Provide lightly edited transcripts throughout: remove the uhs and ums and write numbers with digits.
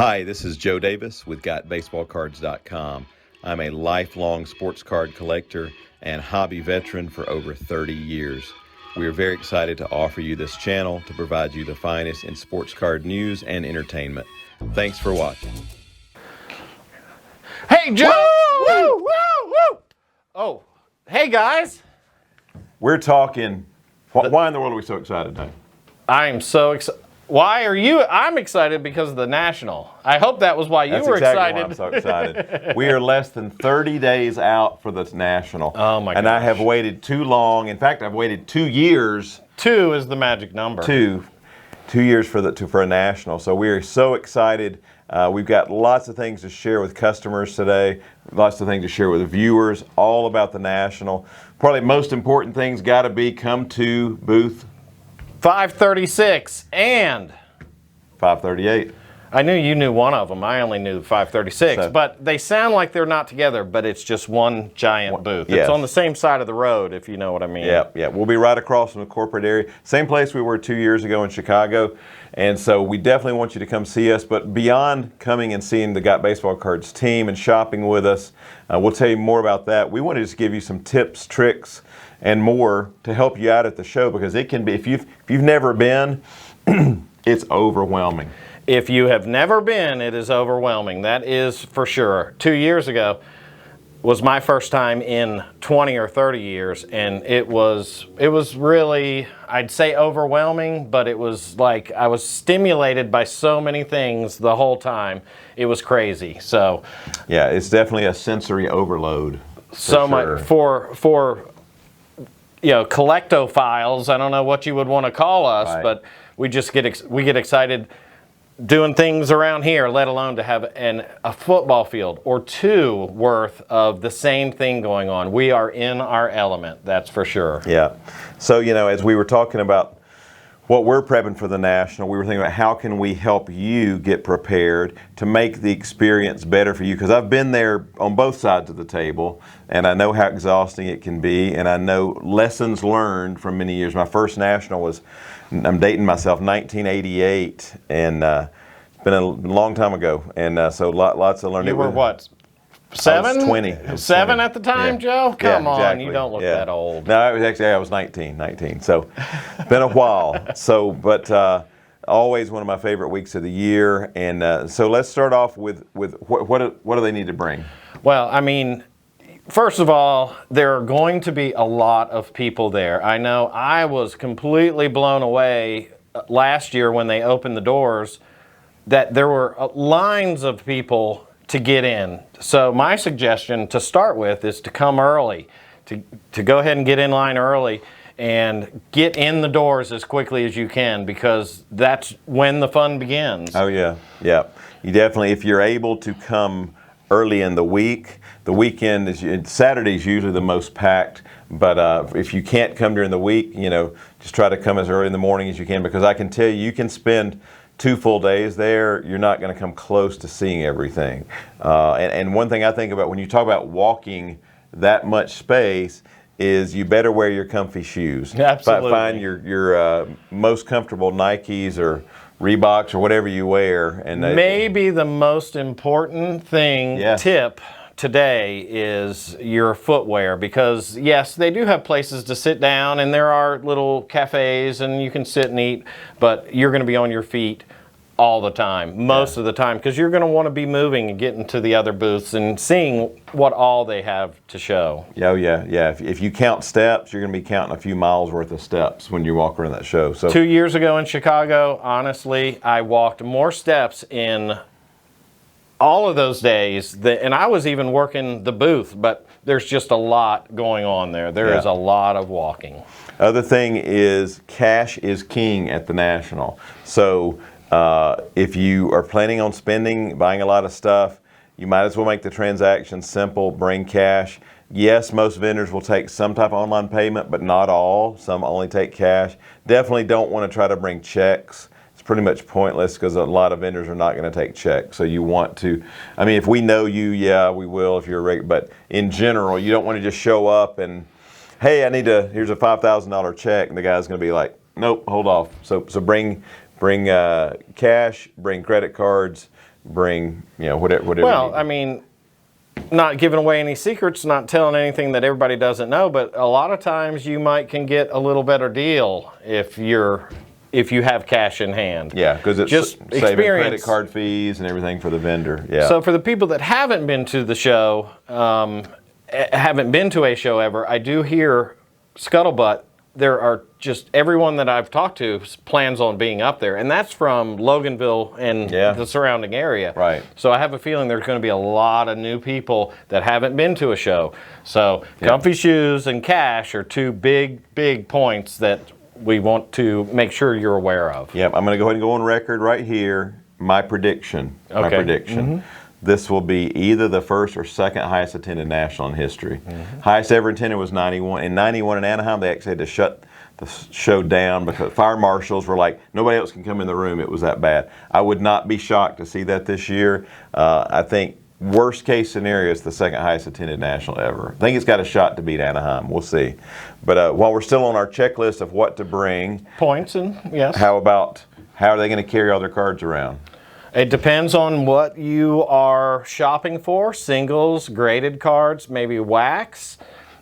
Hi, this is Joe Davis with GotBaseballCards.com. I'm a lifelong sports card collector and hobby veteran for over 30 years. We are very excited to offer you this channel to provide you the finest in sports card news and entertainment. Thanks for watching. Hey, Joe! Woo! Woo! Woo! Oh, hey, guys. We're talking, why in the world are we so excited, Dave? I am so excited. Why are you? I'm excited because of the National. I hope that was why you were excited. That's exactly why I'm so excited. We are less than 30 days out for the National. Oh, my gosh. And I have waited too long. In fact, I've waited 2 years. 2 is the magic number. 2 years for a National. So we are so excited. We've got lots of things to share with customers today, lots of things to share with viewers, all about the National. Probably most important things got to be come to booth 536 and 538. I knew you knew one of them. I only knew 536, but they sound like they're not together, but it's just one giant booth. Yes. It's on the same side of the road, if you know what I mean. Yeah. We'll be right across from the corporate area. Same place we were 2 years ago in Chicago. And so we definitely want you to come see us. But beyond coming and seeing the Got Baseball Cards team and shopping with us, we'll tell you more about that. We want to just give you some tips, tricks, and more to help you out at the show, because it can be, if you've never been, it's overwhelming. If you have never been, it is overwhelming. That is for sure. 2 years ago was my first time in 20 or 30 years, and it was really, I'd say overwhelming, but it was like I was stimulated by so many things the whole time. It was crazy. So yeah, it's definitely a sensory overload. So much for collectophiles. I don't know what you would want to call us, right. But we just get excited doing things around here, let alone to have a football field or 2 worth of the same thing going on. We are in our element, that's for sure. Yeah. So, as we were talking about what we're prepping for the National, we were thinking about how can we help you get prepared to make the experience better for you, because I've been there on both sides of the table, and I know how exhausting it can be, and I know lessons learned from many years. My first National was, I'm dating myself, 1988, and it's been a long time ago, and so lots of learning. You were what? 7? I was 20. 7 at the time, yeah. Joe? Come on, exactly. You don't look that old. No, I was 19. So it's been a while. So, but always one of my favorite weeks of the year. And so let's start off with what do they need to bring? Well, I mean, first of all, there are going to be a lot of people there. I know I was completely blown away last year when they opened the doors that there were lines of people to get in. So my suggestion to start with is to come early, to go ahead and get in line early and get in the doors as quickly as you can, because that's when the fun begins. Oh yeah. You definitely, if you're able to come early in the week, the weekend is Saturday's usually the most packed, but if you can't come during the week, just try to come as early in the morning as you can, because I can tell you can spend 2 full days there, you're not going to come close to seeing everything. And one thing I think about when you talk about walking that much space is you better wear your comfy shoes. Absolutely. Find your most comfortable Nikes or Reeboks or whatever you wear. And maybe the most important tip today is your footwear, because yes, they do have places to sit down and there are little cafes and you can sit and eat, but you're going to be on your feet all the time, most of the time, because you're going to want to be moving and getting to the other booths and seeing what all they have to show. Yeah. If you count steps, you're going to be counting a few miles worth of steps when you walk around that show. So 2 years ago in Chicago, honestly, I walked more steps in all of those days, and I was even working the booth, but there's just a lot going on there. There is a lot of walking. Other thing is cash is king at the National. So if you are planning on buying a lot of stuff, you might as well make the transaction simple, bring cash. Yes, most vendors will take some type of online payment, but not all. Some only take cash. Definitely don't want to try to bring checks. It's pretty much pointless because a lot of vendors are not going to take checks. So you want to, if we know you, we will if you're a regular, but in general, you don't want to just show up and, hey, here's a $5,000 check, and the guy's going to be like, nope, hold off. So bring cash, bring credit cards, bring, whatever. Well, I mean, not giving away any secrets, not telling anything that everybody doesn't know, but a lot of times you can get a little better deal if you have cash in hand. Yeah, because it's just saving credit card fees and everything for the vendor. Yeah. So for the people that haven't been to the show, haven't been to a show ever, I do hear scuttlebutt. There are just everyone that I've talked to plans on being up there, and that's from Loganville and the surrounding area. Right. So I have a feeling there's going to be a lot of new people that haven't been to a show. So comfy shoes and cash are two big points that we want to make sure you're aware of. Yep. I'm going to go ahead and go on record right here. My prediction. Okay. My prediction. This will be either the first or second highest attended national in history. Highest ever attended was 91. In 91 in Anaheim, they actually had to shut the show down because fire marshals were like, nobody else can come in the room. It was that bad. I would not be shocked to see that this year. I think worst case scenario is the second highest attended national ever. I think it's got a shot to beat Anaheim. We'll see. But while we're still on our checklist of what to bring. Points and yes. How are they going to carry all their cards around? It depends on what you are shopping for. Singles, graded cards, maybe wax.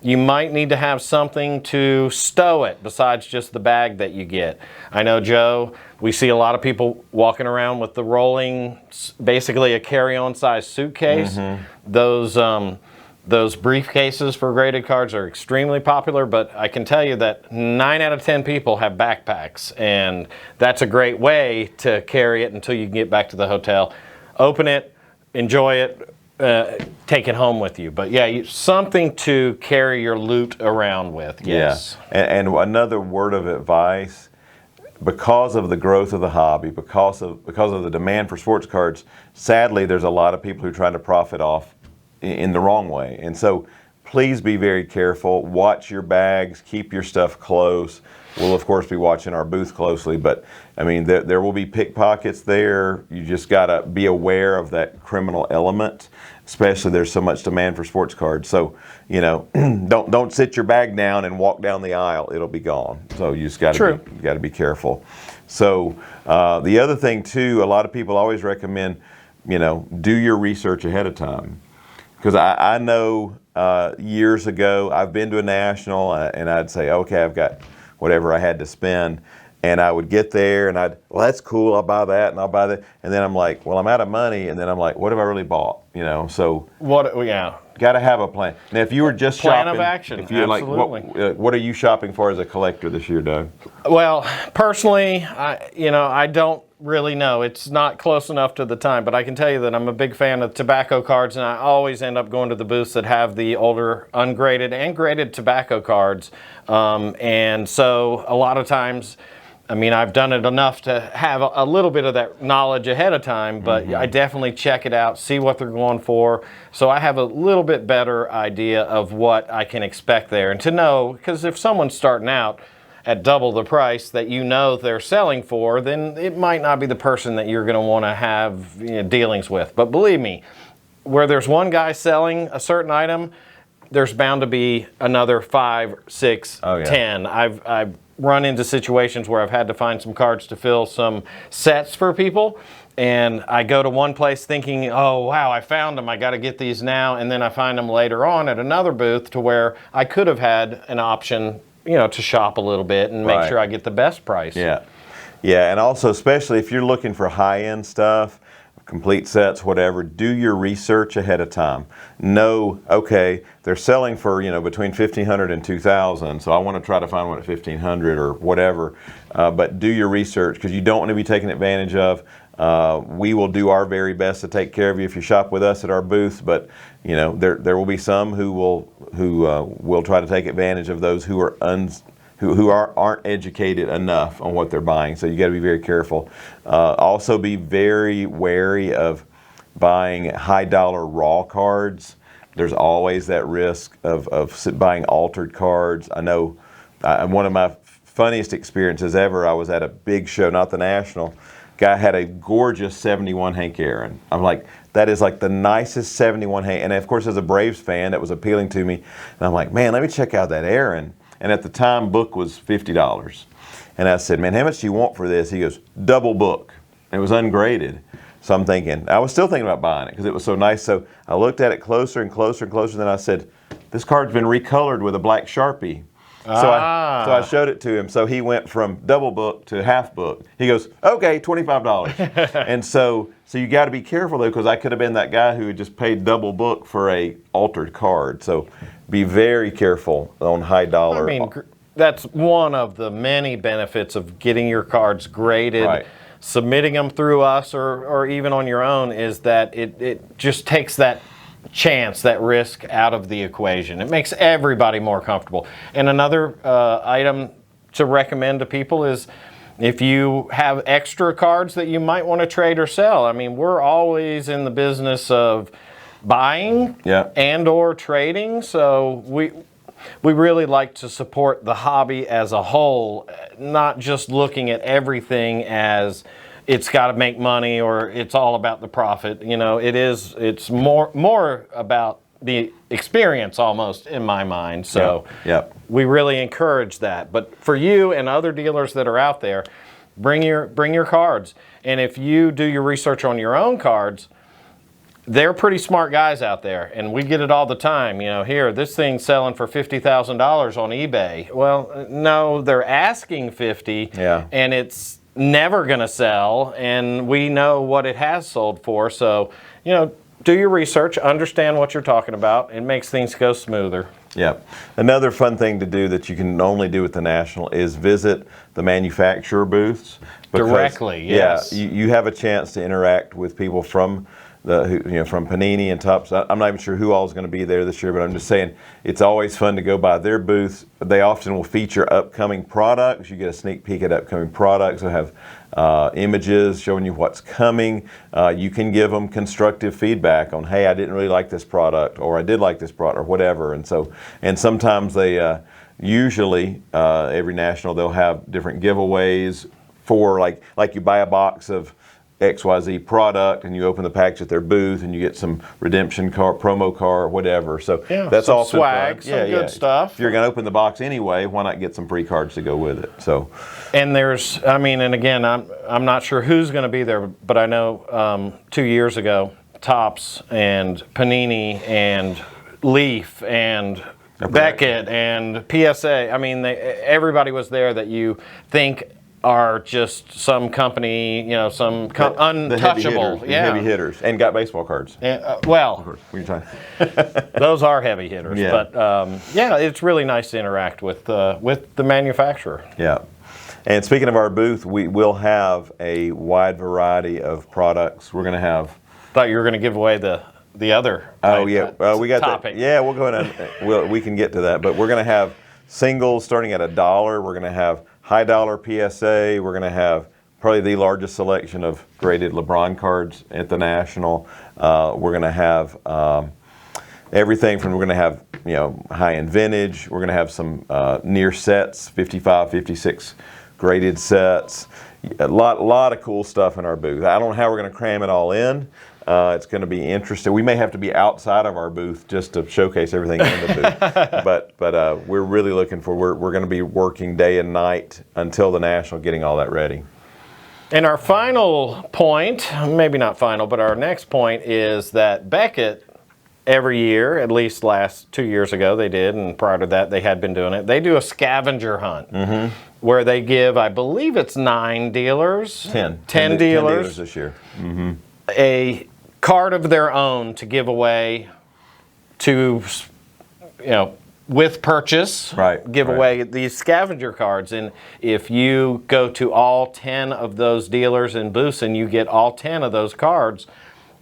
You might need to have something to stow it besides just the bag that you get. I know, Joe, we see a lot of people walking around with the rolling, basically a carry-on size suitcase. Those briefcases for graded cards are extremely popular, but I can tell you that 9 out of 10 people have backpacks, and that's a great way to carry it until you can get back to the hotel. Open it, enjoy it, take it home with you. But yeah, something to carry your loot around with. Yes. Yeah. And another word of advice, because of the growth of the hobby, because of the demand for sports cards, sadly, there's a lot of people who are trying to profit off in the wrong way. And so please be very careful. Watch your bags. Keep your stuff close. We'll, of course, be watching our booth closely, but I mean, there will be pickpockets there. You just got to be aware of that criminal element, especially there's so much demand for sports cards. So, don't sit your bag down and walk down the aisle. It'll be gone. So you just got to be careful. So the other thing too, a lot of people always recommend, do your research ahead of time. Because I know years ago, I've been to a national and I'd say, okay, I've got whatever I had to spend. And I would get there and well, that's cool, I'll buy that and I'll buy that. And then I'm like, well, I'm out of money. And then I'm like, what have I really bought? So got to have a plan. Now, if you were just plan shopping. Of action, if you're absolutely. Like, what are you shopping for as a collector this year, Doug? Well, personally, I don't really know. It's not close enough to the time, but I can tell you that I'm a big fan of tobacco cards, and I always end up going to the booths that have the older ungraded and graded tobacco cards. And so a lot of times, I've done it enough to have a little bit of that knowledge ahead of time, but I definitely check it out, see what they're going for, so I have a little bit better idea of what I can expect there. And to know, because if someone's starting out at double the price that they're selling for, then it might not be the person that you're going to want to have dealings with. But believe me, where there's one guy selling a certain item, there's bound to be another 5, 6, 10. I've run into situations where I've had to find some cards to fill some sets for people, and I go to one place thinking, oh wow, I found them, I got to get these now, and then I find them later on at another booth to where I could have had an option to shop a little bit and make sure I get the best price. Yeah, and also, especially if you're looking for high-end stuff, complete sets, whatever, do your research ahead of time. Know, okay, they're selling for, between $1,500 and $2,000, so I want to try to find one at $1,500 or whatever, but do your research because you don't want to be taken advantage of. We will do our very best to take care of you if you shop with us at our booth, but there will be some who will try to take advantage of those who aren't educated enough on what they're buying. So you got to be very careful. Also, be very wary of buying high dollar raw cards. There's always that risk of buying altered cards. I know one of my funniest experiences ever. I was at a big show, not the national. Guy had a gorgeous 71 Hank Aaron. I'm like, that is like the nicest 71 Hank. And of course, as a Braves fan, that was appealing to me. And I'm like, man, let me check out that Aaron. And at the time, book was $50. And I said, man, how much do you want for this? He goes, double book. And it was ungraded. So I'm thinking, I was still thinking about buying it because it was so nice. So I looked at it closer and closer and closer, and then I said, this card's been recolored with a black Sharpie. So I showed it to him. So he went from double book to half book. He goes, okay, $25. And so you got to be careful though, because I could have been that guy who had just paid double book for a altered card. So be very careful on high dollar. I mean, that's one of the many benefits of getting your cards graded. Right. Submitting them through us or even on your own is that it just takes that chance, that risk out of the equation. It makes everybody more comfortable. And another item to recommend to people is if you have extra cards that you might want to trade or sell. I mean, we're always in the business of buying and or trading, so we really like to support the hobby as a whole, not just looking at everything as it's got to make money or it's all about the profit. You know, it's more about the experience almost in my mind. So we really encourage that. But for you and other dealers that are out there, bring your cards. And if you do your research on your own cards, they're pretty smart guys out there, and we get it all the time. You know, here, this thing's selling for $50,000 on eBay. Well, no, they're asking 50, and it's never going to sell, and we know what it has sold for. So, you know, do your research, understand what you're talking about. It makes things go smoother. Yeah. Another fun thing to do that you can only do at the National is visit the manufacturer booths. Because, directly, yes. Yeah, you have a chance to interact with people from from Panini and Topps. I'm not even sure who all is going to be there this year, but I'm just saying it's always fun to go by their booths. They often will feature upcoming products. You get a sneak peek at upcoming products. They'll have images showing you what's coming. You can give them constructive feedback on, hey, I didn't really like this product, or I did like this product, or whatever. And sometimes they, usually every National, they'll have different giveaways for like you buy a box of XYZ product and you open the package at their booth and you get some redemption card, promo card, whatever. So that's some all swag, some good stuff. If you're going to open the box anyway, why not get some free cards to go with it? So, and there's, I mean, and again, I'm not sure who's going to be there, but I know 2 years ago, Topps and Panini and Leaf and Beckett and PSA. I mean, everybody was there that you think are just some company, you know, some untouchable. The heavy hitters. And GotBaseballCards. Well, those are heavy hitters. Yeah. But it's really nice to interact with the manufacturer. Yeah. And speaking of our booth, we will have a wide variety of products. We're going to have... Thought you were going to give away the other we got topic. That. Yeah, we'll go ahead and we can get to that. But we're going to have singles starting at $1. We're going to have high dollar PSA. We're going to have probably the largest selection of graded LeBron cards at the National. We're going to have everything from, we're going to have, you know, high-end vintage. We're going to have some near sets, 55, 56 graded sets. A lot of cool stuff in our booth. I don't know how we're going to cram it all in. It's going to be interesting. We may have to be outside of our booth just to showcase everything in the booth. but we're really looking for, we're going to be working day and night until the National, getting all that ready. And our final point, maybe not final, but our next point is that Beckett, every year, at least last 2 years ago they did, and prior to that they had been doing it, they do a scavenger hunt where they give, I believe it's 9 dealers. 10 dealers. 10 dealers this year. A card of their own to give away to, you know, with purchase, give away these scavenger cards. And if you go to all 10 of those dealers and booths and you get all 10 of those cards,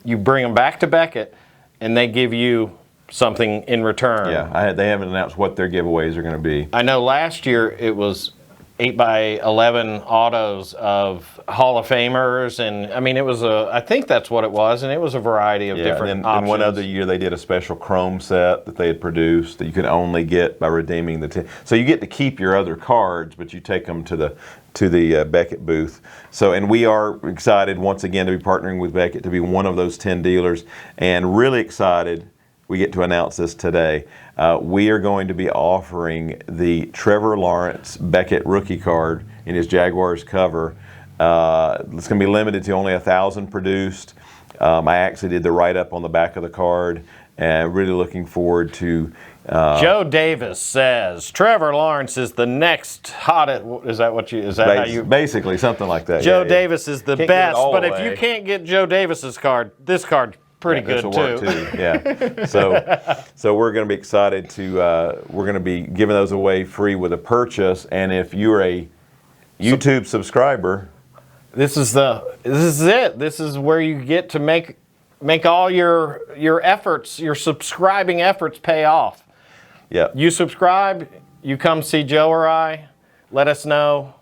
you bring them back to Beckett and they give you something in return. Yeah, they haven't announced what their giveaways are going to be. I know last year it was 8x11 autos of Hall of Famers, and I mean, it was I think that's what it was, and it was a variety of different options. And one other year they did a special chrome set that they had produced that you could only get by redeeming the 10. So you get to keep your other cards, but you take them to the Beckett booth. So, and we are excited once again to be partnering with Beckett to be one of those 10 dealers, and really excited we get to announce this today. We are going to be offering the Trevor Lawrence Beckett rookie card in his Jaguars cover It's going to be limited to only 1,000 produced. I actually did the write-up on the back of the card, and really looking forward to. Joe Davis says Trevor Lawrence is the next hottest. Is that what you? Is that how you? Basically, something like that. Joe yeah. Davis is the Can't get it best, all but away. if you can't get Joe Davis's card, this card's pretty good This will work too. Yeah. So we're going to be excited to. We're going to be giving those away free with a purchase, and if you're a YouTube subscriber. This is it. This is where you get to make all your efforts, your subscribing efforts pay off. Yeah. You subscribe, you come see Joe or I, let us know.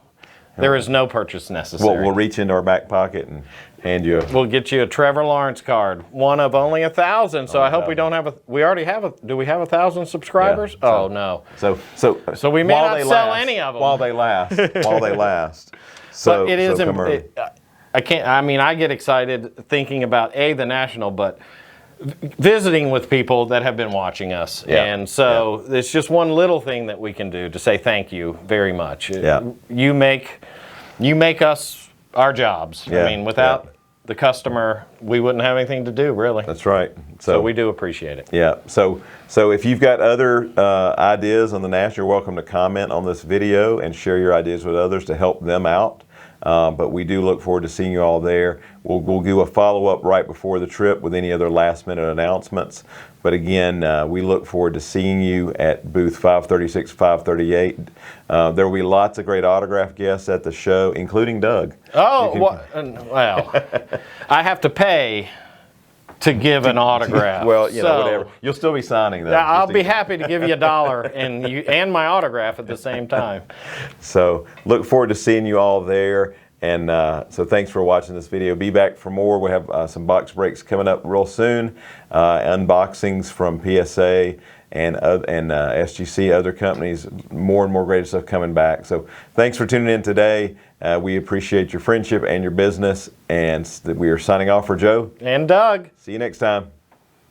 There is no purchase necessary. We'll reach into our back pocket and hand you. We'll get you a Trevor Lawrence card, one of only 1,000. So I hope we don't have we already have do we have 1,000 subscribers? Yeah, oh no. So we may while not they sell last, any of them. while they last. So But it is. come early. I get excited thinking about the national, but visiting with people that have been watching us, Yeah. and so it's just one little thing that we can do to say thank you very much. Yeah. You make us our jobs. Yeah. I mean, without the customer, we wouldn't have anything to do, really. That's right. So we do appreciate it. Yeah. So if you've got other ideas on the national, you're welcome to comment on this video and share your ideas with others to help them out. But we do look forward to seeing you all there. We'll do a follow-up right before the trip with any other last-minute announcements. But again, we look forward to seeing you at booth 536, 538. There will be lots of great autograph guests at the show, including Doug. Oh, well, I have to pay to give an autograph. Well, so, whatever. You'll still be signing though. Yeah, I'll be happy to give you $1 and my autograph at the same time. So look forward to seeing you all there. And so thanks for watching this video. Be back for more. We have some box breaks coming up real soon. Unboxings from PSA and SGC, other companies. More and more great stuff coming back. So thanks for tuning in today. We appreciate your friendship and your business. And we are signing off for Joe. And Doug. See you next time.